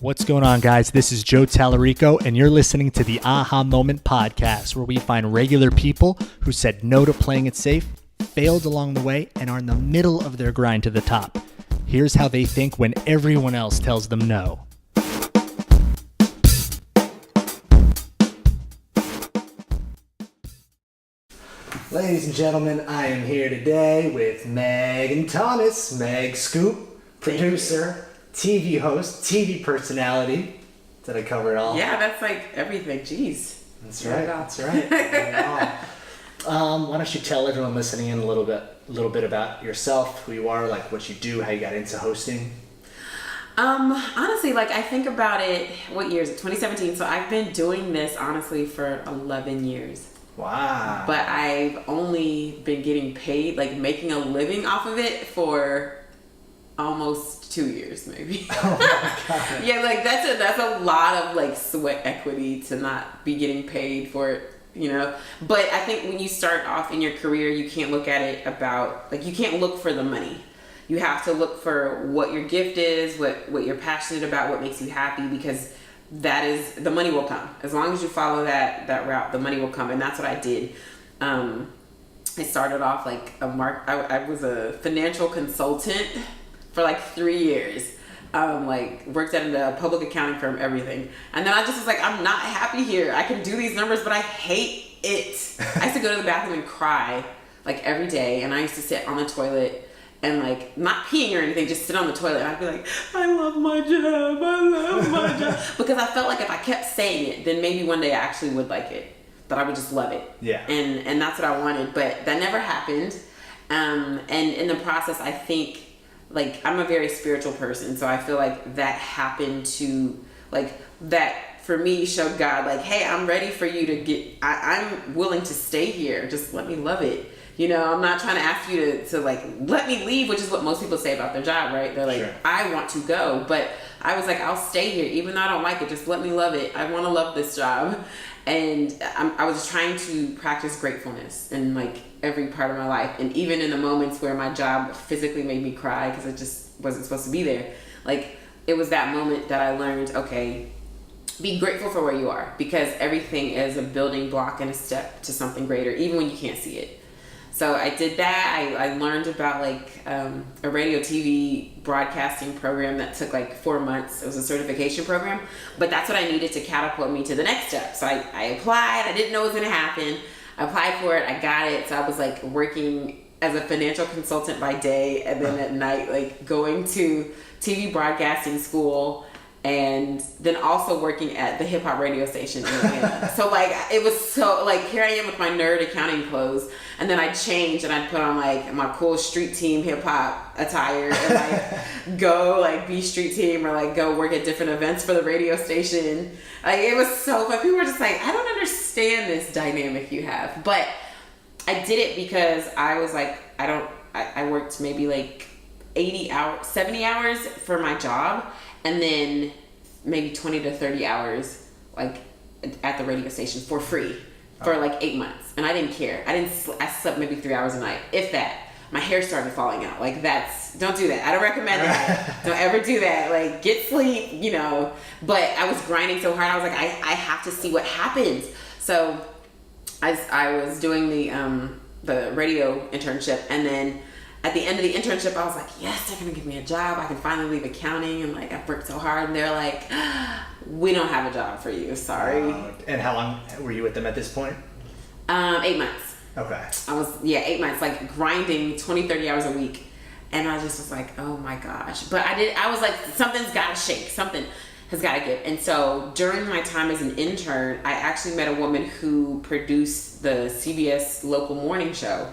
What's going on, guys? This is Joe Tallarico, and you're listening to the Aha Moment podcast, where we find regular people who said no to playing it safe, failed along the way, and are in the middle of their grind to the top. Here's how they think when everyone else tells them no. Ladies and gentlemen, I am here today with Megan Thomas, Meg Scoop, producer, TV host, TV personality. Did I cover it all? Yeah, that's like everything. Jeez. That's right. That's right. Why don't you tell everyone listening in a little bit about yourself, who you are, like what you do, how you got into hosting? Honestly, like I think about it, what year is it? 2017. So I've been doing this honestly for 11 years. Wow. But I've only been getting paid, like making a living off of it for almost 2 years, maybe. Oh my God. Yeah, like that's a lot of like sweat equity to not be getting paid for it, you know. But I think when you start off in your career, you can't look at it about like you can't look for the money. You have to look for what your gift is, what you're passionate about, what makes you happy, because that is the money will come. As long as you follow that route, the money will come, and that's what I did. I started off like I was a financial consultant for like 3 years. Like worked at a public accounting firm, everything. And then I just was like, I'm not happy here. I can do these numbers, but I hate it. I used to go to the bathroom and cry like every day. And I used to sit on the toilet and like not peeing or anything, just sit on the toilet. And I'd be like, I love my job. I love my job. Because I felt like if I kept saying it, then maybe one day I actually would like it. That I would just love it. Yeah. And that's what I wanted. But that never happened. And in the process, I think, like, I'm a very spiritual person, so I feel like that happened to, like, that for me showed God, like, hey, I'm ready for you to get, I'm willing to stay here. Just let me love it. You know, I'm not trying to ask you to like, let me leave, which is what most people say about their job, right? They're like, sure, I want to go. But I was like, I'll stay here, even though I don't like it. Just let me love it. I want to love this job. And I was trying to practice gratefulness in like every part of my life. And even in the moments where my job physically made me cry because it just wasn't supposed to be there. Like it was that moment that I learned, okay, be grateful for where you are, because everything is a building block and a step to something greater, even when you can't see it. So I did that. I learned about like a radio TV broadcasting program that took like 4 months. It was a certification program, but that's what I needed to catapult me to the next step. So I applied. I didn't know what was going to happen. I applied for it. I got it. So I was like working as a financial consultant by day, and then at night, like going to TV broadcasting school, and then also working at the hip hop radio station in Atlanta. So like it was so like, here I am with my nerd accounting clothes, and then I'd change and I'd put on like my cool street team hip hop attire and like go like be street team or like go work at different events for the radio station. Like it was so fun. People were just like, I don't understand this dynamic you have. But I did it because I was like, I worked maybe like 70 hours for my job, and then maybe 20 to 30 hours like at the radio station for free for like 8 months. And I didn't care. I slept maybe 3 hours a night, if that. My hair started falling out. Like don't do that. I don't recommend that. Don't ever do that. Like get sleep, you know. But I was grinding so hard. I was like, I have to see what happens. So I was doing the radio internship, and then at the end of the internship, I was like, yes, they're gonna give me a job. I can finally leave accounting, and like I've worked so hard. And they're like, we don't have a job for you. Sorry. And how long were you with them at this point? 8 months. Okay. I was 8 months, like grinding 20, 30 hours a week, and I just was like, oh my gosh. But I was like, something's gotta shake. Something has gotta give. And so during my time as an intern, I actually met a woman who produced the CBS local morning show.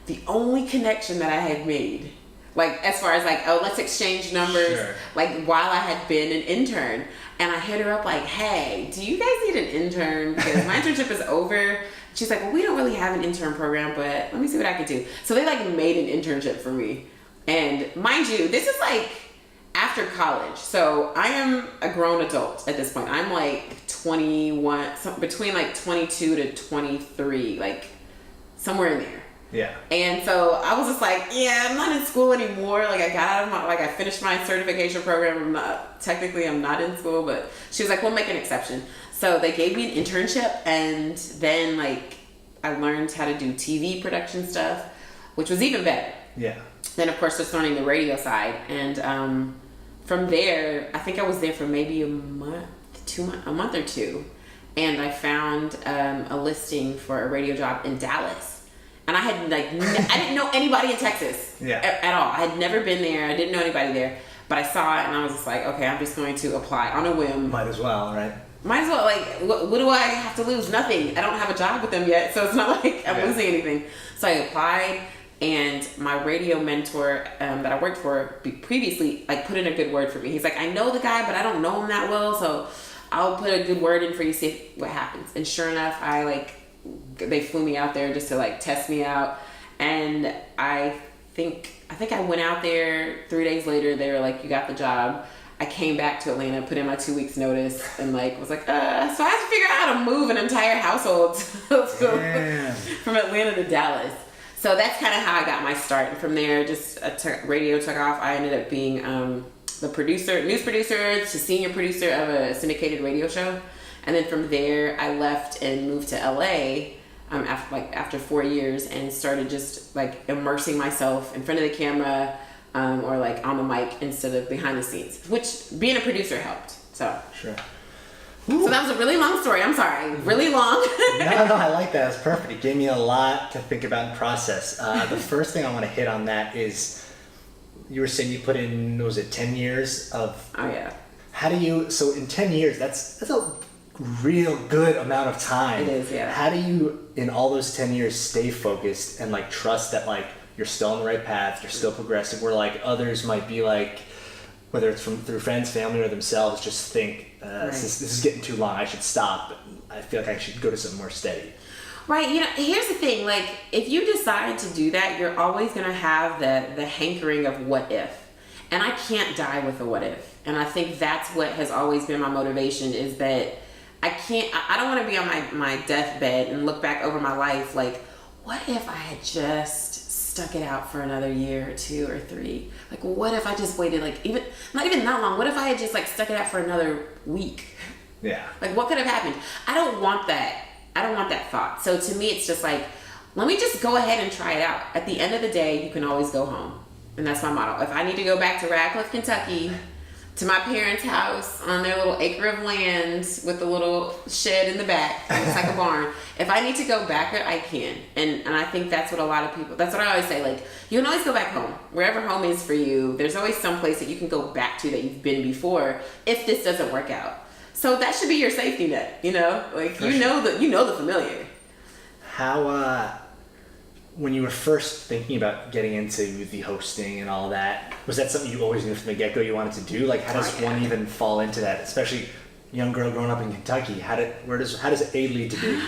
The only connection that I had made, like as far as like, oh, let's exchange numbers, sure, like while I had been an intern. And I hit her up like, hey, do you guys need an intern? Because my internship is over. She's like, well, we don't really have an intern program, but let me see what I can do. So they like made an internship for me. And mind you, this is like after college. So I am a grown adult at this point. I'm like 21, between like 22 to 23, like somewhere in there. Yeah. And so I was just like, yeah, I'm not in school anymore. Like I got out of I finished my certification program. I'm not in school, but she was like, we'll make an exception. So they gave me an internship, and then like I learned how to do TV production stuff, which was even better. Yeah. Then of course just learning the radio side, and from there, I think I was there for maybe a month or two, and I found a listing for a radio job in Dallas. And I had I didn't know anybody in Texas at all. I had never been there. I didn't know anybody there. But I saw it and I was just like, okay, I'm just going to apply on a whim. Might as well, right? Might as well. Like, what do I have to lose? Nothing. I don't have a job with them yet. So it's not like I'm losing anything. So I applied, and my radio mentor that I worked for previously like put in a good word for me. He's like, I know the guy, but I don't know him that well. So I'll put a good word in for you, see what happens. And sure enough, they flew me out there just to like test me out, and I think I went out there 3 days later. They were like, you got the job. I came back to Atlanta, put in my 2 weeks notice, and like was like, so I have to figure out how to move an entire household from Atlanta to Dallas. So that's kind of how I got my start, and from there just radio took off. I ended up being the news producer to senior producer of a syndicated radio show. And then from there, I left and moved to LA after 4 years, and started just like immersing myself in front of the camera or like on the mic instead of behind the scenes, which being a producer helped. So sure. So that was a really long story. I'm sorry, really long. No, I like that. It's perfect. It gave me a lot to think about and process. The first thing I want to hit on that is you were saying you put in, was it 10 years of? Oh yeah. How do you? So in 10 years, that's a real good amount of time. It is, yeah. How do you, in all those 10 years, stay focused and like trust that like you're still on the right path, you're still progressing, where like others might be like, whether it's through friends, family, or themselves, just think this is getting too long, I should stop. I feel like I should go to something more steady. Right. You know, here's the thing. Like, if you decide to do that, you're always going to have the hankering of what if. And I can't die with a what if. And I think that's what has always been my motivation, is that I don't want to be on my deathbed and look back over my life like, what if I had just stuck it out for another year or 2 or 3? Like, what if I just waited, like, not even that long? What if I had just like stuck it out for another week? Yeah. Like, what could have happened? I don't want that thought. So to me, it's just like, let me just go ahead and try it out. At the end of the day, you can always go home. And that's my motto. If I need to go back to Radcliffe, Kentucky, to my parents' house on their little acre of land with a little shed in the back, it's like a barn. If I need to go back there, I can. And I think that's what a lot of people, that's what I always say, like, you can always go back home. Wherever home is for you, there's always some place that you can go back to that you've been before if this doesn't work out. So that should be your safety net, you know? Like, For sure. you know the familiar. How, when you were first thinking about getting into the hosting and all that, was that something you always knew from the get-go you wanted to do? Like, how does one even fall into that? Especially a young girl growing up in Kentucky. How does A lead to B?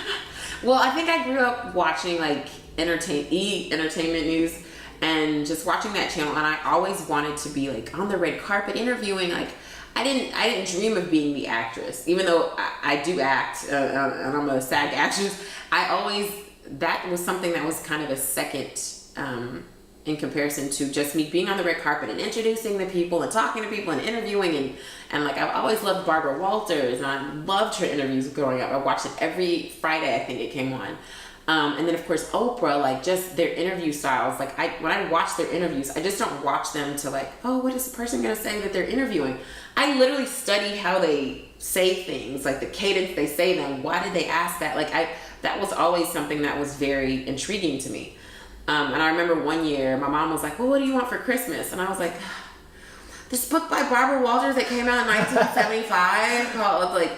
Well, I think I grew up watching like entertainment news and just watching that channel, and I always wanted to be like on the red carpet interviewing. Like, I didn't dream of being the actress, even though I do act and I'm a SAG actress. That was something that was kind of a second in comparison to just me being on the red carpet and introducing the people and talking to people and interviewing and like, I've always loved Barbara Walters, and I loved her interviews growing up. I watched it every Friday, I think it came on. And then of course Oprah, like just their interview styles. Like when I watch their interviews, I just don't watch them to like, oh, what is the person gonna say that they're interviewing? I literally study how they say things, like the cadence they say them. Why did they ask that? Like that was always something that was very intriguing to me. And I remember one year my mom was like, well, what do you want for Christmas? And I was like, this book by Barbara Walters that came out in 1975 called like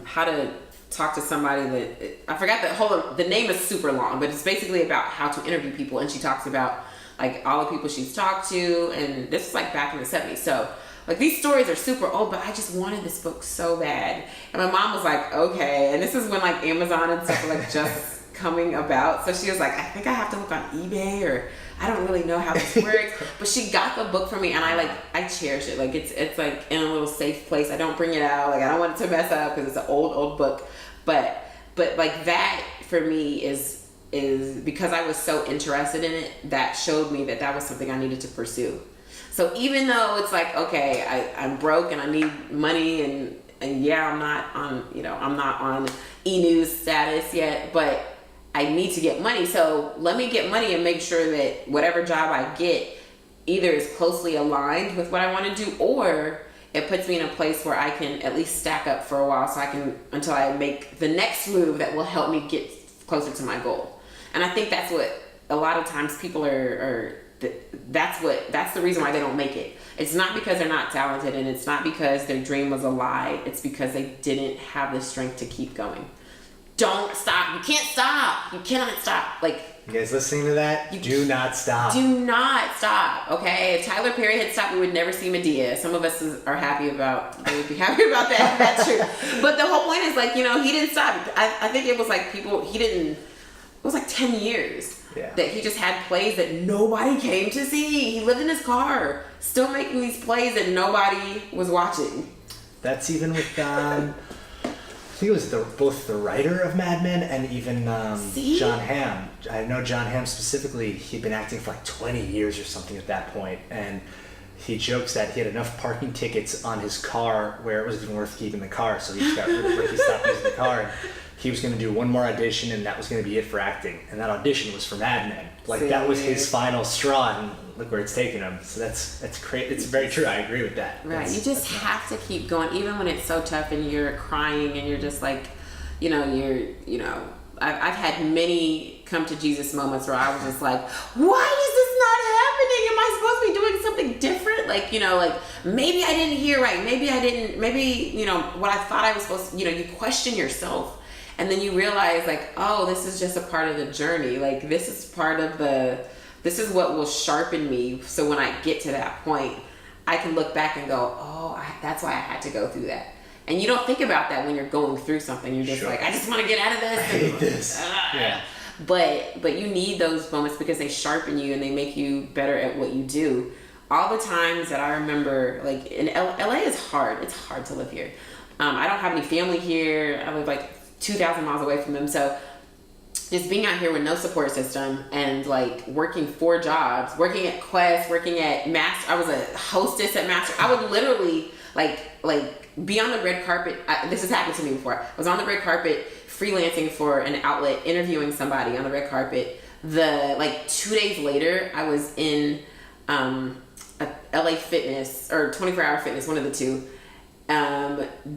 how to talk to somebody that, I forgot the name is super long, but it's basically about how to interview people, and she talks about like all the people she's talked to, and this is like back in the 70s. So like these stories are super old, but I just wanted this book so bad. And my mom was like, okay. And this is when like Amazon and stuff were like just coming about. So she was like, I think I have to look on eBay, or I don't really know how this works. But she got the book for me, and I cherish it. Like it's like in a little safe place. I don't bring it out. Like I don't want it to mess up because it's an old book. But But like that for me is because I was so interested in it, that showed me that was something I needed to pursue. So even though it's like, okay, I'm broke and I need money, and yeah, I'm not on e-news status yet, but I need to get money. So let me get money and make sure that whatever job I get either is closely aligned with what I want to do, or it puts me in a place where I can at least stack up for a while, so I can, until I make the next move that will help me get closer to my goal. And I think that's what a lot of times people that's the reason why they don't make it. It's not because they're not talented, and it's not because their dream was a lie. It's because they didn't have the strength to keep going. Don't stop. You can't stop. You cannot stop. Like, you guys listening to that? Do not stop. Do not stop. Okay. If Tyler Perry had stopped, we would never see Medea. Some of us are happy about. They would be happy about that. That's true. But the whole point is, like, you know, he didn't stop. I think it was like people. He didn't. It was like 10 years. Yeah. That he just had plays that nobody came to see. He lived in his car, still making these plays that nobody was watching. That's even with I think it was both the writer of Mad Men and even John Hamm. I know John Hamm specifically. He'd been acting for like 20 years or something at that point, and he jokes that he had enough parking tickets on his car where it wasn't even worth keeping the car, so he just got rid of it. He stopped using the car. And he was going to do one more audition, and that was going to be it for acting. And that audition was for Mad Men. Like, that was his final straw, and look where it's taken him. So that's great. It's very true. I agree with that. Right. You just have to keep going, even when it's so tough and you're crying and you're just like, I've had many come to Jesus moments where I was just like, why is this not happening? Am I supposed to be doing something different? Like, like maybe I didn't hear right. Maybe what I thought I was supposed to, you question yourself. And then you realize, like, oh, this is just a part of the journey. Like, this is what will sharpen me. So when I get to that point, I can look back and go, oh, that's why I had to go through that. And you don't think about that when you're going through something. You're just like, I just want to get out of this. I hate this. Yeah. But you need those moments because they sharpen you and they make you better at what you do. All the times that I remember, like, in LA is hard. It's hard to live here. I don't have any family here. I live like 2,000 miles away from them. So just being out here with no support system and like working 4 jobs, working at Quest, working at Master. I was a hostess at Master. I would literally like be on the red carpet. This has happened to me before. I was on the red carpet freelancing for an outlet, interviewing somebody on the red carpet. 2 days later, I was in a LA Fitness or 24 Hour Fitness, one of the two,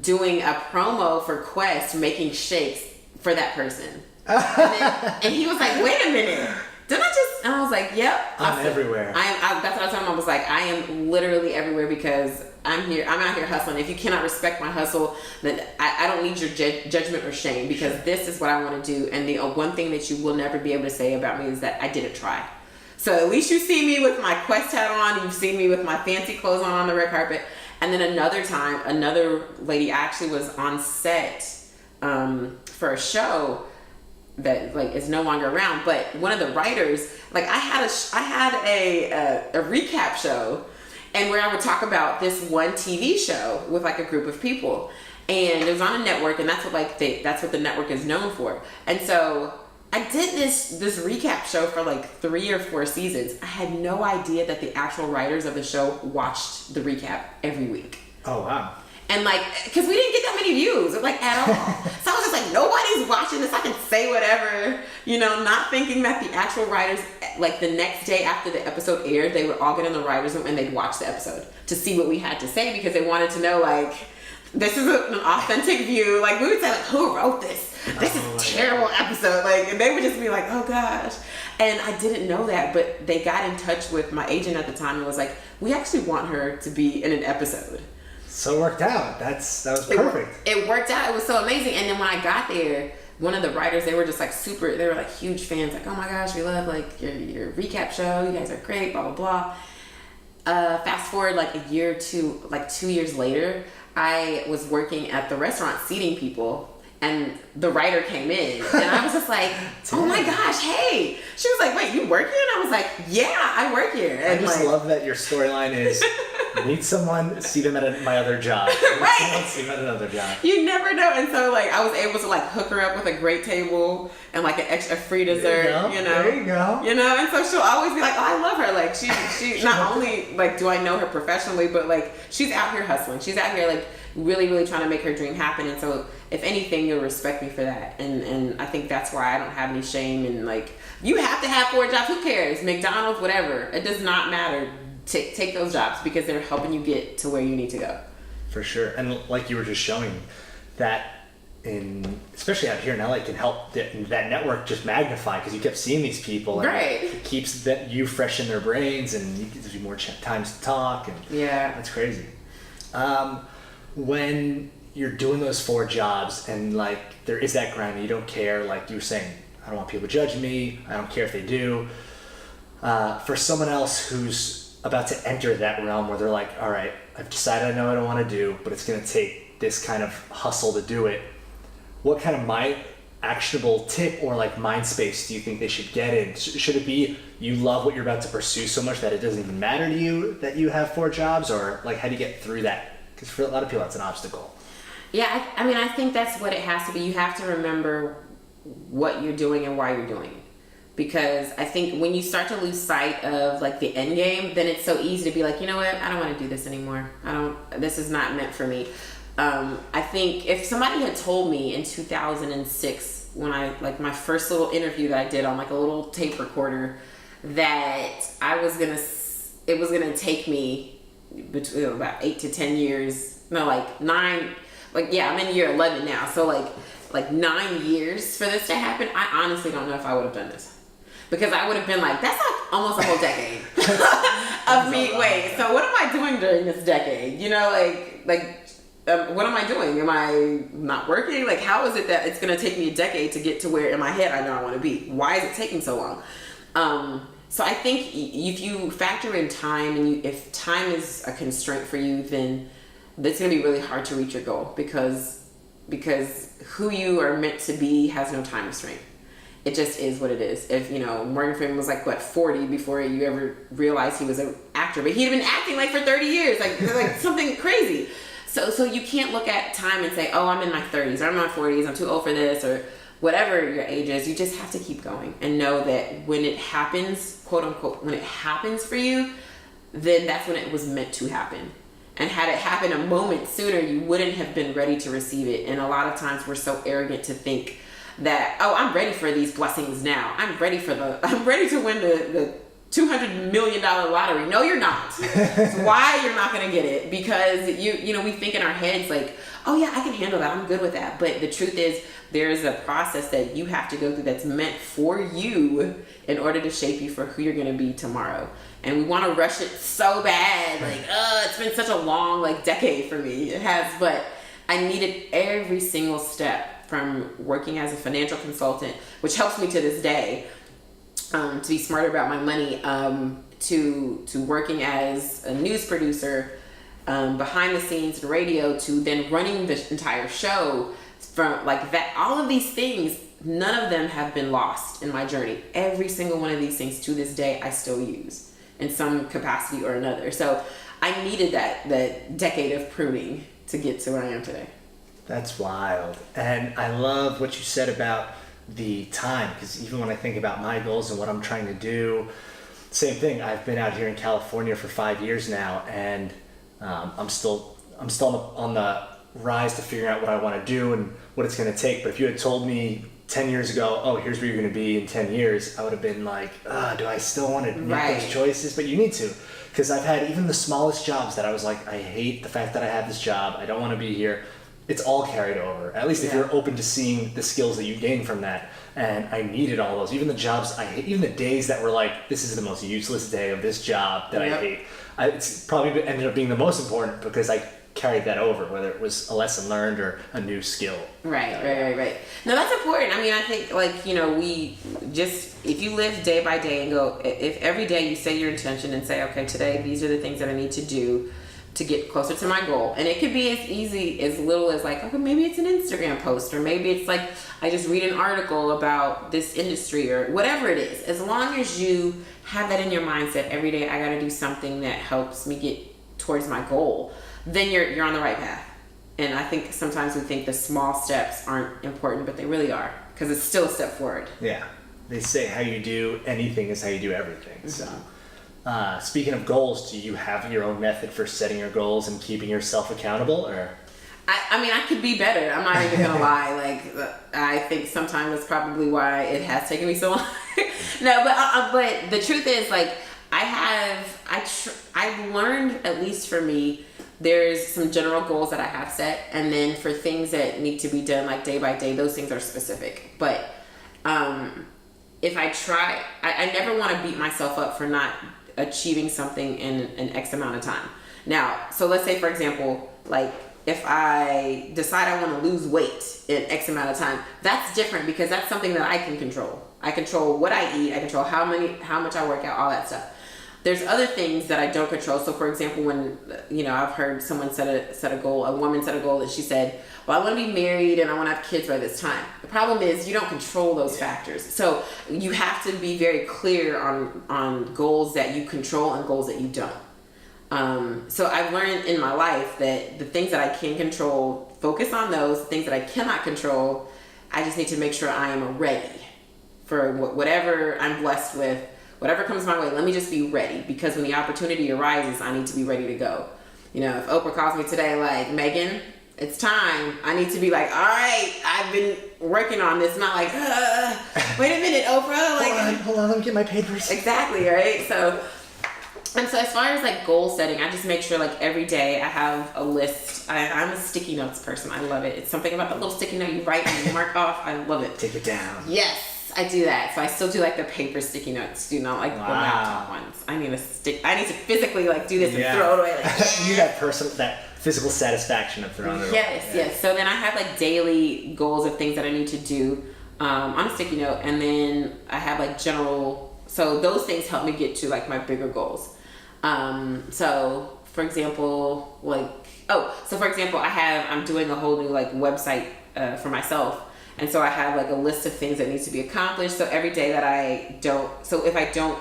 doing a promo for Quest, making shakes for that person. And he was like, wait a minute. Didn't I just... And I was like, yep. I'm everywhere. That's what I told him. I was like, I am literally everywhere because I'm out here hustling. If you cannot respect my hustle, then I don't need your judgment or shame, because this is what I want to do. And the one thing that you will never be able to say about me is that I didn't try. So at least you see me with my Quest hat on. You've seen me with my fancy clothes on the red carpet. And then another time, another lady actually was on set for a show that like is no longer around. But one of the writers, like I had a recap show, and where I would talk about this one TV show with like a group of people, and it was on a network, and that's what the network is known for. And so I did this recap show for like 3 or 4 seasons. I had no idea that the actual writers of the show watched the recap every week. Oh, wow. And like, because we didn't get that many views, like at all. So I was just like, nobody's watching this. I can say whatever, not thinking that the actual writers, like the next day after the episode aired, they would all get in the writer's room and they'd watch the episode to see what we had to say, because they wanted to know, like, this is an authentic view. Like, we would say, like, who wrote this? This is a terrible episode. Like, and they would just be like, oh gosh. And I didn't know that, but they got in touch with my agent at the time and was like, we actually want her to be in an episode. So it worked out. That was perfect. It worked out. It was so amazing. And then when I got there, one of the writers, they were just like they were like huge fans. Like, oh my gosh, we love like your recap show. You guys are great, blah, blah, blah. Fast forward like a year or two, like 2 years later, I was working at the restaurant seating people And the writer came in, and I was just like, "Oh my gosh, hey!" She was like, "Wait, you work here?" And I was like, "Yeah, I work here." And I just love that your storyline is meet someone, see them at my other job. Right. Someone, see them at another job. You never know. And so, like, I was able to, like, hook her up with a great table and, like, an extra free dessert, you know? There you go. You know? And so she'll always be like, oh, I love her. Like, she not only, like, do I know her professionally, but, like, she's out here hustling. She's out here, like, really, really trying to make her dream happen. And so, if anything, you'll respect me for that. And I think that's why I don't have any shame. And, like, you have to have 4 jobs. Who cares? McDonald's, whatever. It does not matter. Take those jobs because they're helping you get to where you need to go. For sure. And like you were just showing, that especially out here in LA, can help that network just magnify because you kept seeing these people. And right. It keeps you fresh in their brains and it gives you more times to talk. And yeah. That's crazy. When you're doing those 4 jobs and like there is that grind and you don't care, like you were saying, I don't want people judging me. I don't care if they do. For someone else who's about to enter that realm where they're like, all right, I've decided I know what I want to do, but it's going to take this kind of hustle to do it. What kind of actionable tip or like mind space do you think they should get in? Should it be you love what you're about to pursue so much that it doesn't even matter to you that you have 4 jobs, or like how do you get through that? Because for a lot of people that's an obstacle. Yeah, I mean, I think that's what it has to be. You have to remember what you're doing and why you're doing it. Because I think when you start to lose sight of like the end game, then it's so easy to be like, you know what, I don't want to do this anymore. This is not meant for me. I think if somebody had told me in 2006, when my first little interview that I did on like a little tape recorder, that it was gonna take me between about 8 to 10 years, no, like 9, like, yeah, I'm in year 11 now. So like 9 years for this to happen, I honestly don't know if I would have done this. Because I would have been like, that's like almost a whole decade of me. Wait, so what am I doing during this decade? You know, what am I doing? Am I not working? Like, how is it that it's going to take me a decade to get to where in my head I know I want to be? Why is it taking so long? So I think if you factor in time and if time is a constraint for you, then it's going to be really hard to reach your goal because who you are meant to be has no time restraint. It just is what it is. If, Morgan Freeman was 40 before you ever realized he was an actor, but he'd been acting for 30 years, like something crazy. So you can't look at time and say, oh, I'm in my 30s, or I'm in my 40s, I'm too old for this, or whatever your age is. You just have to keep going and know that when it happens, quote unquote, when it happens for you, then that's when it was meant to happen. And had it happened a moment sooner, you wouldn't have been ready to receive it. And a lot of times we're so arrogant to think that, oh, I'm ready for these blessings now. I'm ready to win the $200 million lottery. No, you're not. It's why you're not going to get it, because we think in our heads like, oh yeah, I can handle that. I'm good with that. But the truth is there's a process that you have to go through that's meant for you in order to shape you for who you're going to be tomorrow. And we want to rush it so bad. It's been such a long decade for me. It has, but I needed every single step, from working as a financial consultant, which helps me to this day, to be smarter about my money, to working as a news producer, behind the scenes in radio, to then running the entire show, from that. All of these things, none of them have been lost in my journey. Every single one of these things to this day I still use in some capacity or another. So I needed that decade of pruning to get to where I am today. That's wild. And I love what you said about the time, because even when I think about my goals and what I'm trying to do, same thing. I've been out here in California for 5 years now, and I'm still on the rise to figuring out what I want to do and what it's going to take. But if you had told me 10 years ago, oh, here's where you're going to be in 10 years, I would have been like, do I still want to make those choices? But you need to, because I've had even the smallest jobs that I was like, I hate the fact that I have this job. I don't want to be here. It's all carried over, at least if you're open to seeing the skills that you gain from that. And I needed all those. Even the jobs I hate, even the days that were like, this is the most useless day of this job that I hate. It's probably ended up being the most important because I carried that over, whether it was a lesson learned or a new skill. Right. No, that's important. I mean, I think we just, if you live day by day and go, if every day you say your intention and say, okay, today these are the things that I need to do, to get closer to my goal. And it could be as easy as little as like, okay, maybe it's an Instagram post, or maybe it's like I just read an article about this industry, or whatever it is. As long as you have that in your mindset every day, I got to do something that helps me get towards my goal, then you're on the right path. And I think sometimes we think the small steps aren't important, but they really are, because it's still a step forward. Yeah. They say how you do anything is how you do everything. Mm-hmm. So speaking of goals, do you have your own method for setting your goals and keeping yourself accountable, or? I mean, I could be better. I'm not even gonna lie. Like, I think sometimes that's probably why it has taken me so long. No, but the truth is, like, I've learned, at least for me, there's some general goals that I have set, and then for things that need to be done like day by day, those things are specific. But if I try, I never want to beat myself up for not achieving something in an X amount of time. Now, so let's say, for example, like, if I decide I want to lose weight in X amount of time, that's different, because that's something that I can control. I control what I eat. I control how much I work out, all that stuff. There's other things that I don't control. So, for example, when, I've heard someone set a goal, a woman set a goal, and she said, well, I want to be married and I want to have kids by this time. The problem is you don't control those factors. So you have to be very clear on goals that you control and goals that you don't. So I've learned in my life that the things that I can control, focus on those. Things that I cannot control, I just need to make sure I am ready for whatever I'm blessed with, whatever comes my way. Let me just be ready, because when the opportunity arises, I need to be ready to go. If Oprah calls me today, like, Megan, it's time, I need to be like, all right, I've been working on this, not like, wait a minute, Oprah. Like, hold on, let me get my papers. Exactly, right? So as far as like goal setting, I just make sure like every day I have a list. I'm a sticky notes person. I love it. It's something about the little sticky note you write and you mark off. I love it. Take it down. Yes, I do that. So I still do like the paper sticky notes, do not like the laptop ones. I need to physically like do this and throw it away. Like, you got that physical satisfaction of throwing it away. Yes. So then I have like daily goals of things that I need to do on a sticky note, and then I have like general. So those things help me get to like my bigger goals. So for example, I'm doing a whole new like website for myself. And so I have like a list of things that needs to be accomplished. So every day that if I don't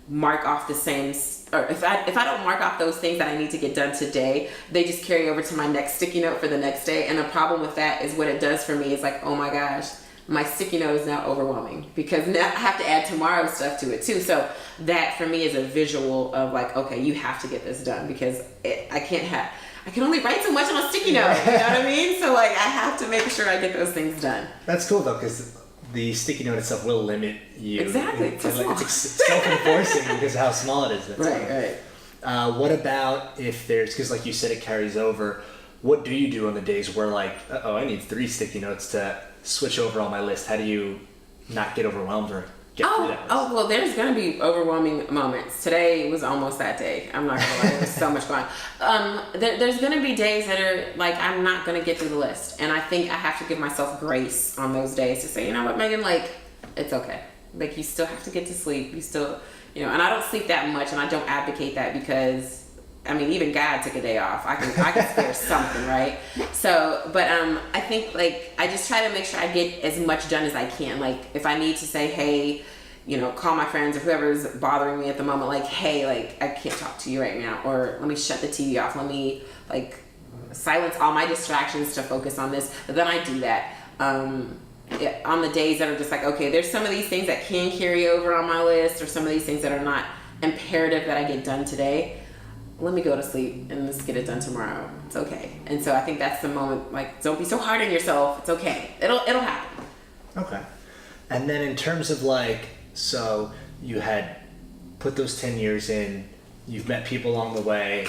mark off the same, or if I don't mark off those things that I need to get done today, they just carry over to my next sticky note for the next day. And the problem with that is what it does for me is like, oh my gosh, my sticky note is now overwhelming, because now I have to add tomorrow's stuff to it too. So that for me is a visual of like, okay, you have to get this done, because I can only write so much on a sticky note, you know what I mean? So like, I have to make sure I get those things done. That's cool though, because the sticky note itself will limit you. Exactly. It's self-enforcing because of how small it is. Right. What about if there's, because like you said, it carries over. What do you do on the days where like, I need 3 sticky notes to switch over on my list? How do you not get overwhelmed or get through that list? Well, there's going to be overwhelming moments. Today was almost that day. I'm not going to lie. There was so much going on. There's going to be days that are like, I'm not going to get through the list. And I think I have to give myself grace on those days to say, you know what, Megan, like, it's okay. Like, you still have to get to sleep. You still, and I don't sleep that much, and I don't advocate that, because I mean, even God took a day off. I can spare something, right? So, but I think like I just try to make sure I get as much done as I can. Like if I need to say, hey, call my friends or whoever's bothering me at the moment, like, hey, like I can't talk to you right now, or let me shut the TV off. Let me like silence all my distractions to focus on this. But then I do that. On the days that are just like, okay, there's some of these things that can carry over on my list, or some of these things that are not imperative that I get done today. Let me go to sleep and let's get it done tomorrow. It's okay. And so I think that's the moment, like, don't be so hard on yourself. It's okay. It'll happen. Okay. And then in terms of like, so you had put those 10 years in, you've met people along the way.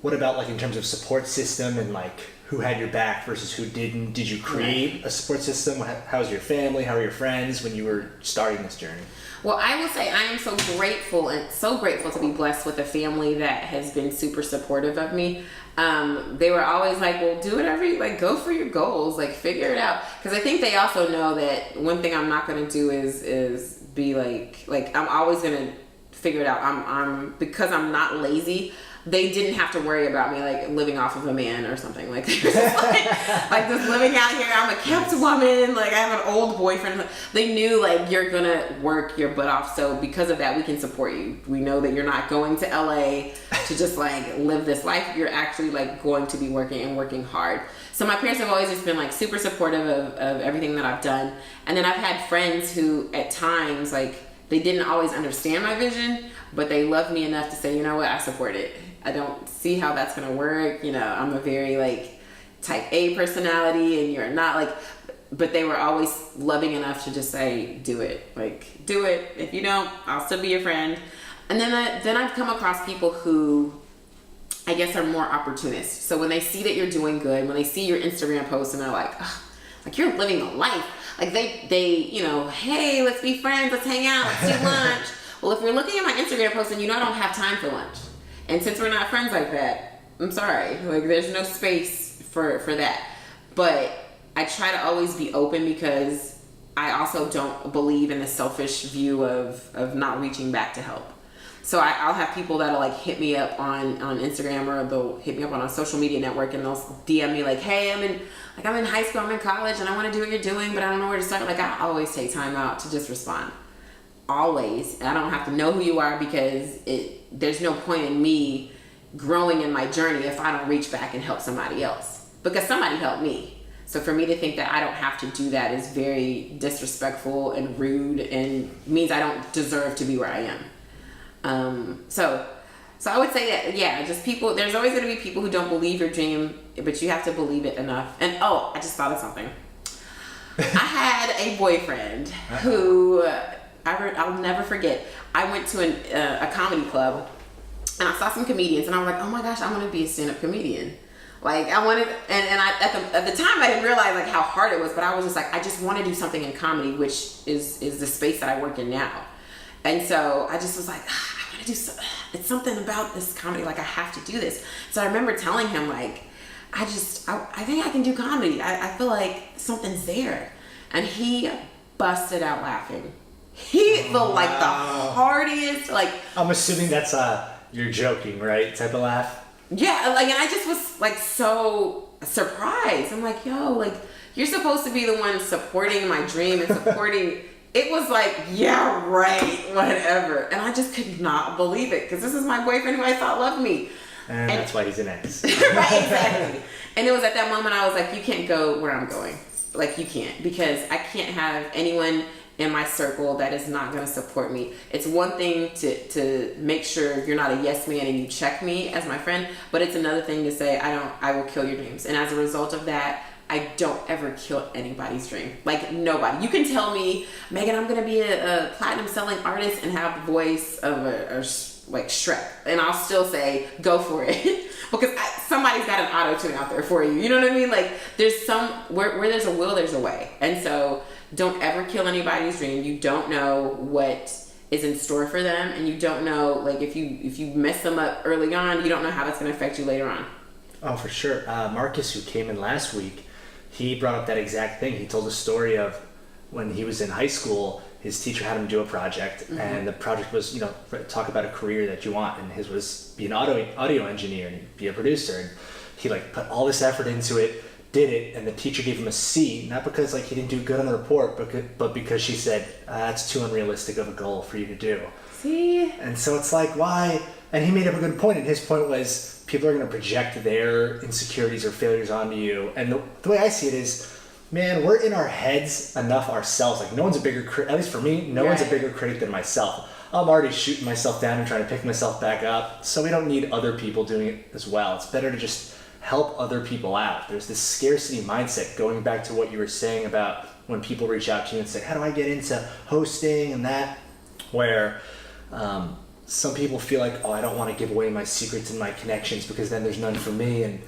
What about like in terms of support system and like who had your back versus who didn't? Did you create a support system? How's your family? How are your friends when you were starting this journey? Well, I will say I am so grateful to be blessed with a family that has been super supportive of me. They were always like, well, do whatever you like, go for your goals, like figure it out. Because I think they also know that one thing I'm not going to do is be like I'm always going to figure it out. Because I'm not lazy, they didn't have to worry about me like living off of a man or something like like just living out here. I'm a kept woman. Like I have an old boyfriend. They knew like you're gonna work your butt off. So because of that, we can support you. We know that you're not going to LA to just like live this life. You're actually like going to be working and working hard. So my parents have always just been like super supportive of everything that I've done. And then I've had friends who at times like they didn't always understand my vision, but they loved me enough to say, you know what, I support it. I don't see how that's gonna work. You know, I'm a very like type A personality and you're not like, but they were always loving enough to just say, do it. Like, do it. If you don't, I'll still be your friend. And then I've come across people who I guess are more opportunists. So when they see that you're doing good, when they see your Instagram posts and they're like, oh, like you're living a life. Like they, you know, hey, let's be friends, let's hang out, let's do lunch. Well, if you're looking at my Instagram post and you know I don't have time for lunch, and since we're not friends like that, I'm sorry. Like there's no space for that. But I try to always be open because I also don't believe in the selfish view of not reaching back to help. So I'll have people that'll like hit me up on Instagram, or they'll hit me up on a social media network and they'll DM me like, hey, I'm in high school, I'm in college and I want to do what you're doing, but I don't know where to start. Like I always take time out to just respond. Always. I don't have to know who you are because there's no point in me growing in my journey if I don't reach back and help somebody else, because somebody helped me. So for me to think that I don't have to do that is very disrespectful and rude and means I don't deserve to be where I am. So I would say that, yeah, just people, there's always going to be people who don't believe your dream, but you have to believe it enough. And I just thought of something. I had a boyfriend who I'll never forget. I went to a comedy club and I saw some comedians and I was like, oh my gosh, I want to be a stand-up comedian. Like I wanted, and I at the time I didn't realize like how hard it was, but I was just like, I just want to do something in comedy, which is the space that I work in now. And so I just was like, I want to do it's something about this comedy, like I have to do this. So I remember telling him like, I think I can do comedy. I feel like something's there. And he busted out laughing. He felt like the hardest, like. I'm assuming that's you're joking, right? Type of laugh. Yeah, like, and I just was like so surprised. I'm like, yo, like you're supposed to be the one supporting my dream and supporting. It was like, yeah, right, whatever. And I just could not believe it because this is my boyfriend who I thought loved me. And that's why he's an ex. Right, exactly. And it was at that moment I was like, you can't go where I'm going. Like, you can't, because I can't have anyone in my circle that is not going to support me. It's one thing to make sure you're not a yes man and you check me as my friend, but it's another thing to say, I will kill your dreams. And as a result of that, I don't ever kill anybody's dream. Like, nobody. You can tell me, Megan, I'm going to be a platinum selling artist and have the voice of like Shrek. And I'll still say, go for it. Because somebody's got an auto-tune out there for you. You know what I mean? Like, there's where there's a will, there's a way. And so don't ever kill anybody's dream. You don't know what is in store for them. And you don't know, like, if you mess them up early on, you don't know how that's going to affect you later on. Oh, for sure. Marcus, who came in last week, he brought up that exact thing. He told a story of when he was in high school, his teacher had him do a project, mm-hmm. and the project was, talk about a career that you want, and his was be an audio engineer and be a producer. And he like put all this effort into it, did it, and the teacher gave him a C, not because like he didn't do good on the report, but because she said, that's too unrealistic of a goal for you to do. See? And so it's like, why? And he made up a good point, and his point was people are going to project their insecurities or failures onto you. And the way I see it is, man, we're in our heads enough ourselves. Like, no one's a bigger critic, at least for me, no one's a bigger critic than myself. I'm already shooting myself down and trying to pick myself back up, so we don't need other people doing it as well. It's better to just help other people out. There's this scarcity mindset, going back to what you were saying about when people reach out to you and say, how do I get into hosting and that, where some people feel like, I don't want to give away my secrets and my connections because then there's none for me, and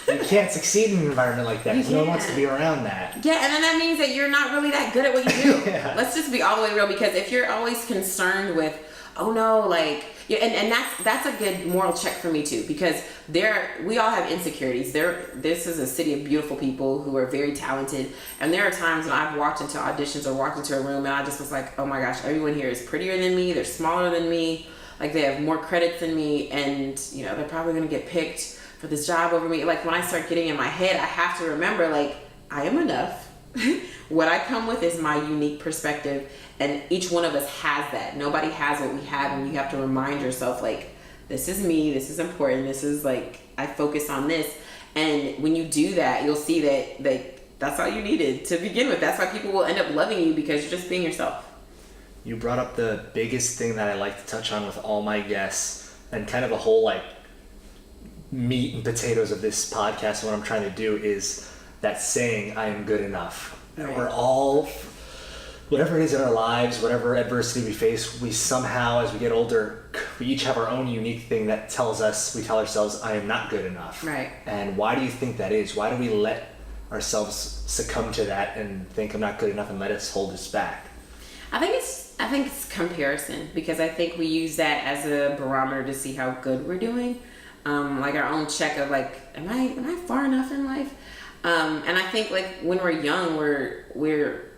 you can't succeed in an environment like that because no one wants to be around that. Yeah, and then that means that you're not really that good at what you do. Yeah. Let's just be all the way real, because if you're always concerned with, oh no, like, and that's a good moral check for me too, because we all have insecurities. This is a city of beautiful people who are very talented, and there are times when I've walked into auditions or walked into a room and I just was like, oh my gosh, everyone here is prettier than me, they're smaller than me, like they have more credits than me, and you know they're probably gonna get picked for this job over me. Like when I start getting in my head, I have to remember like I am enough. What I come with is my unique perspective, and each one of us has that. Nobody has what we have, and you have to remind yourself like, this is me, this is important, this is like, I focus on this. And when you do that, you'll see that that's all you needed to begin with. That's why people will end up loving you, because you're just being yourself. You brought up the biggest thing that I like to touch on with all my guests, and kind of the whole like meat and potatoes of this podcast, and what I'm trying to do is that saying, I am good enough. And Right. we're all, whatever it is in our lives, whatever adversity we face, we somehow, as we get older, we each have our own unique thing that we tell ourselves, I am not good enough. Right. And why do you think that is? Why do we let ourselves succumb to that and think I'm not good enough and let us hold us back? I think it's comparison, because I think we use that as a barometer to see how good we're doing. Like our own check of like, am I far enough in life? And I think like when we're young, we're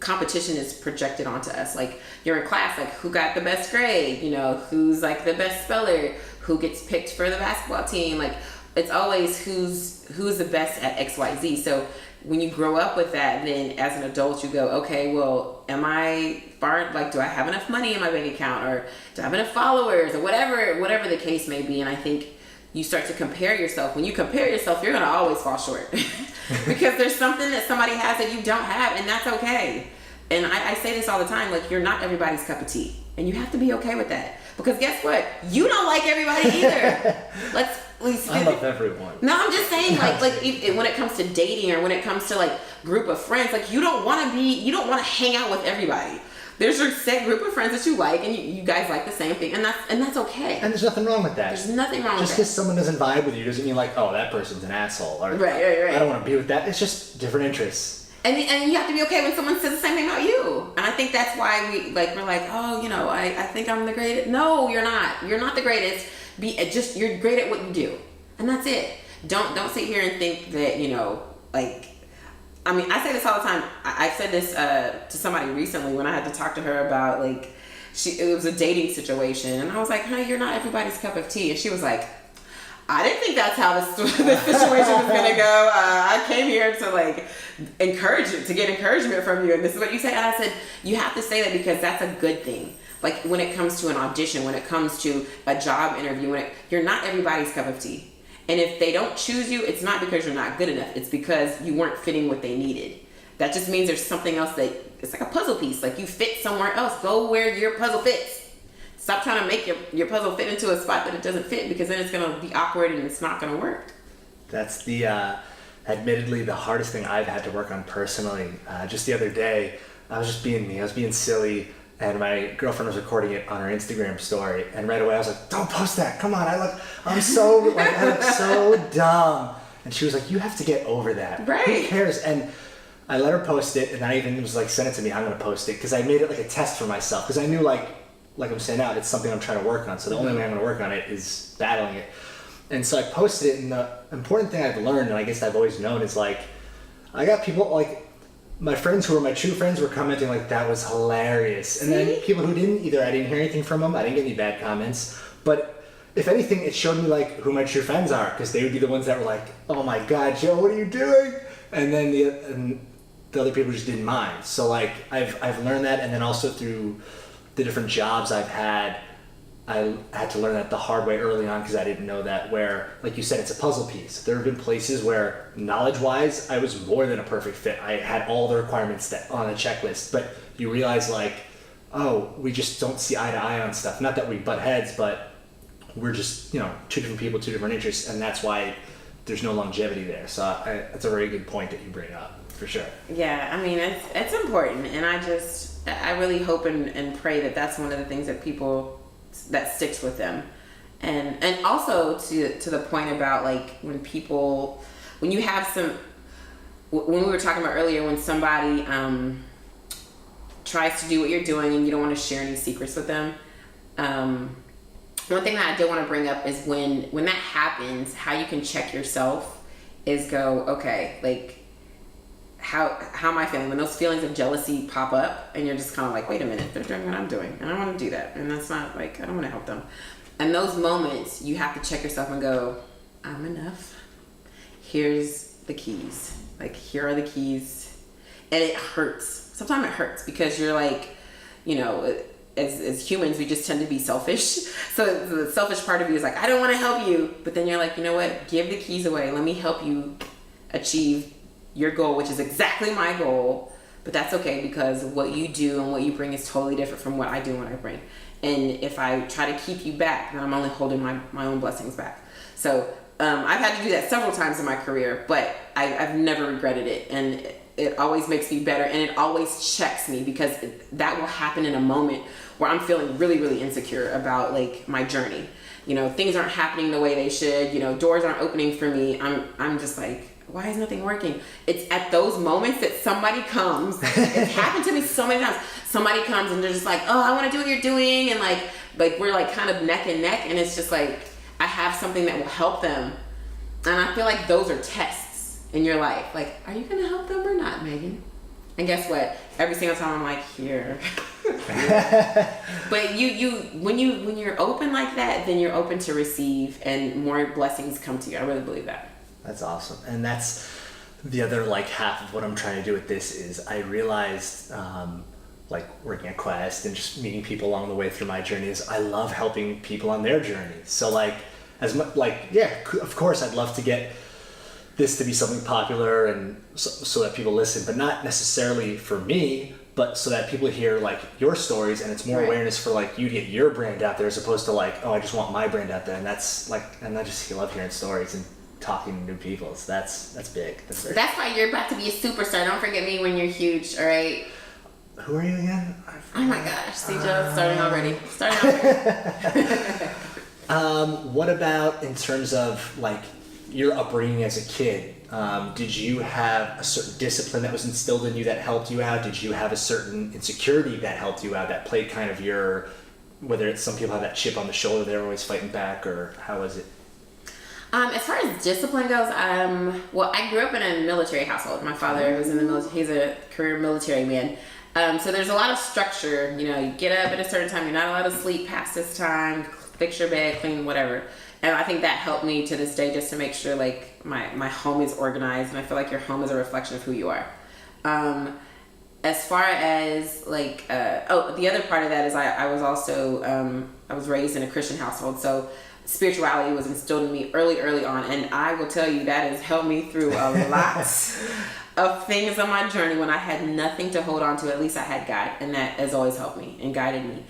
competition is projected onto us. Like you're in class, like who got the best grade, you know, who's like the best speller, who gets picked for the basketball team. Like it's always who's the best at XYZ. So when you grow up with that, then as an adult you go, okay, well, am I far, like do I have enough money in my bank account, or do I have enough followers, or whatever the case may be. And I think you start to compare yourself. When you compare yourself, you're going to always fall short because there's something that somebody has that you don't have, and that's okay. And I say this all the time, like you're not everybody's cup of tea, and you have to be okay with that, because guess what? You don't like everybody either. I love everyone. No, I'm just saying, like when it comes to dating, or when it comes to like group of friends, like you don't want to hang out with everybody. There's your set group of friends that you like, and you guys like the same thing, and that's okay. And there's nothing wrong with that. There's nothing wrong with that. Just because someone doesn't vibe with you doesn't mean like, oh, that person's an asshole. Or, right. I don't want to be with that. It's just different interests. And you have to be okay when someone says the same thing about you. And I think that's why we're like, oh, you know, I think I'm the greatest. No, you're not. You're not the greatest. You're great at what you do, and that's it. Don't sit here and think that, you know, like. I mean, I say this all the time. I said this to somebody recently when I had to talk to her about like, it was a dating situation, and I was like, "Honey, you're not everybody's cup of tea," and she was like, "I didn't think that's how this situation was gonna go. I came here to like to get encouragement from you, and this is what you say." And I said, "You have to say that because that's a good thing. Like when it comes to an audition, when it comes to a job interview, you're not everybody's cup of tea." And if they don't choose you, it's not because you're not good enough. It's because you weren't fitting what they needed. That just means there's something else it's like a puzzle piece. Like you fit somewhere else. Go where your puzzle fits. Stop trying to make your puzzle fit into a spot that it doesn't fit, because then it's going to be awkward and it's not going to work. That's admittedly the hardest thing I've had to work on personally. Just the other day, I was just being me. I was being silly. And my girlfriend was recording it on her Instagram story, and right away I was like, "Don't post that! Come on, I look so dumb." And she was like, "You have to get over that. Right? Who cares?" And I let her post it, and I even was like, "Send it to me. I'm gonna post it," because I made it like a test for myself, because I knew like I'm saying out, it's something I'm trying to work on. So the only way I'm gonna work on it is battling it. And so I posted it, and the important thing I've learned, and I guess I've always known, is like I got people like. My friends who were my true friends were commenting like, that was hilarious. And then people who didn't, either I didn't hear anything from them, I didn't get any bad comments. But if anything, it showed me like who my true friends are, because they would be the ones that were like, "Oh my God, Joe, what are you doing?" And then the other people just didn't mind. So like I've learned that, and then also through the different jobs I've had, I had to learn that the hard way early on, because I didn't know that, where, like you said, it's a puzzle piece. There have been places where, knowledge-wise, I was more than a perfect fit. I had all the requirements on a checklist, but you realize, like, oh, we just don't see eye to eye on stuff. Not that we butt heads, but we're just, you know, two different people, two different interests, and that's why there's no longevity there. So that's a very good point that you bring up, for sure. Yeah, I mean, it's important, and I really hope and pray that that's one of the things that sticks with them. And also to the point about like when you have when we were talking about earlier, when somebody tries to do what you're doing and you don't want to share any secrets with them, one thing that I did want to bring up is when that happens, how you can check yourself is go, okay, like how am I feeling? When those feelings of jealousy pop up and you're just kind of like, wait a minute, they're doing what I'm doing and I don't want to do that, and that's not like, I don't want to help them. And those moments you have to check yourself and go, I'm enough. Here's the keys. Like, here are the keys. And it hurts. Sometimes it hurts because you're like, you know, as humans, we just tend to be selfish. So the selfish part of you is like, I don't want to help you. But then you're like, you know what? Give the keys away. Let me help you achieve your goal, which is exactly my goal. But that's okay, because what you do and what you bring is totally different from what I do and what I bring. And if I try to keep you back, then I'm only holding my own blessings back. So I've had to do that several times in my career, but I've never regretted it. And it always makes me better, and it always checks me, because that will happen in a moment where I'm feeling really, really insecure about like my journey. You know, things aren't happening the way they should. You know, doors aren't opening for me. I'm just like, why is nothing working? It's at those moments that somebody comes. It's happened to me so many times. Somebody comes and they're just like, oh, I want to do what you're doing. And like we're like kind of neck and neck. And it's just like, I have something that will help them. And I feel like those are tests in your life. Like, are you going to help them or not, Megan? And guess what? Every single time I'm like, here. But when you're open like that, then you're open to receive, and more blessings come to you. I really believe that. That's awesome. And that's the other like half of what I'm trying to do with this is I realized like working at Quest and just meeting people along the way through my journey is I love helping people on their journey. So like as much like, yeah, of course I'd love to get this to be something popular and so that people listen, but not necessarily for me, but so that people hear like your stories, and it's more awareness for like you to get your brand out there, as opposed to like, oh, I just want my brand out there. And that's like, and I just love hearing stories and talking to new people. So that's big. That's why you're about to be a superstar. Don't forget me when you're huge, all right? Who are you again? Oh my gosh, see, Joe, starting already. What about in terms of like your upbringing as a kid? Did you have a certain discipline that was instilled in you that helped you out? Did you have a certain insecurity that helped you out, that played kind of your, whether it's some people have that chip on the shoulder, they're always fighting back, or how was it? As far as discipline goes, well, I grew up in a military household. My father was in the military. He's a career military man. So there's a lot of structure. You know, you get up at a certain time. You're not allowed to sleep past this time. Fix your bed, clean, whatever. And I think that helped me to this day, just to make sure like my home is organized, and I feel like your home is a reflection of who you are. As far as like, the other part of that is I was also, I was raised in a Christian household. So spirituality was instilled in me early on. And I will tell you that has helped me through a lot of things on my journey. When I had nothing to hold on to, at least I had God. And that has always helped me and guided me.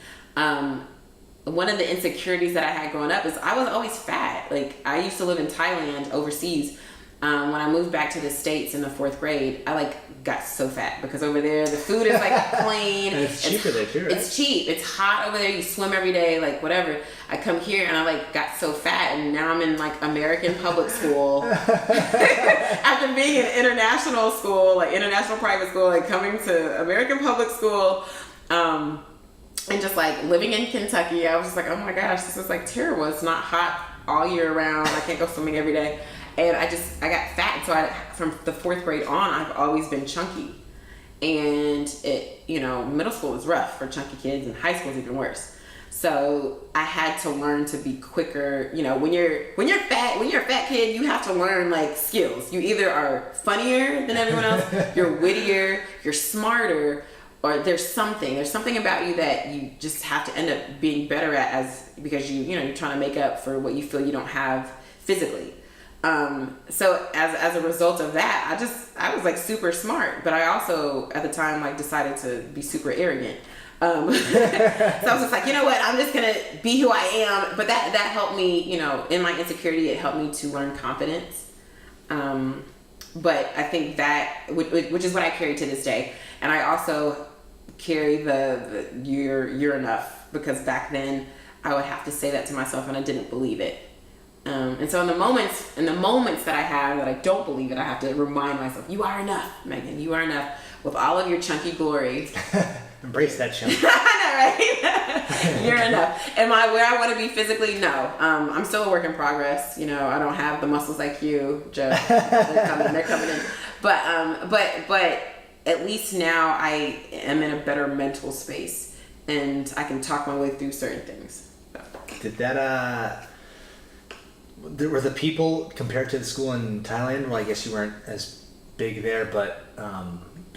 One of the insecurities that I had growing up is I was always fat. Like, I used to live in Thailand overseas. When I moved back to the States in the 4th grade, I like got so fat because over there the food is like clean. And it's cheaper there too, right? It's cheap. It's hot over there. You swim every day, like whatever. I come here and I like got so fat, and now I'm in like American public school. After being in international school, like international private school, like coming to American public school, and just like living in Kentucky, I was just like, oh my gosh, this is like terrible. It's not hot all year round. I can't go swimming every day. And I got fat. So from the 4th grade on, I've always been chunky. And it, you know, middle school is rough for chunky kids, and high school is even worse. So I had to learn to be quicker. You know, when you're a fat kid, you have to learn like skills. You either are funnier than everyone else, you're wittier, you're smarter, or there's something about you that you just have to end up being better at because you're trying to make up for what you feel you don't have physically. So as a result of that, I was like super smart, but I also at the time like decided to be super arrogant. So I was just like, you know what, I'm just gonna be who I am. But that helped me, you know, in my insecurity, it helped me to learn confidence. But I think that, which is what I carry to this day. And I also carry the you're enough, because back then I would have to say that to myself and I didn't believe it. And so in the moments that I have that I don't believe it, I have to remind myself, you are enough, Megan, you are enough with all of your chunky glory. Embrace that chunk. I know, right? You're enough. Am I where I want to be physically? No. I'm still a work in progress. You know, I don't have the muscles like you, Joe. They're coming in. But at least now I am in a better mental space and I can talk my way through certain things. So. Did that were the people compared to the school in Thailand? Well, I guess you weren't as big there, but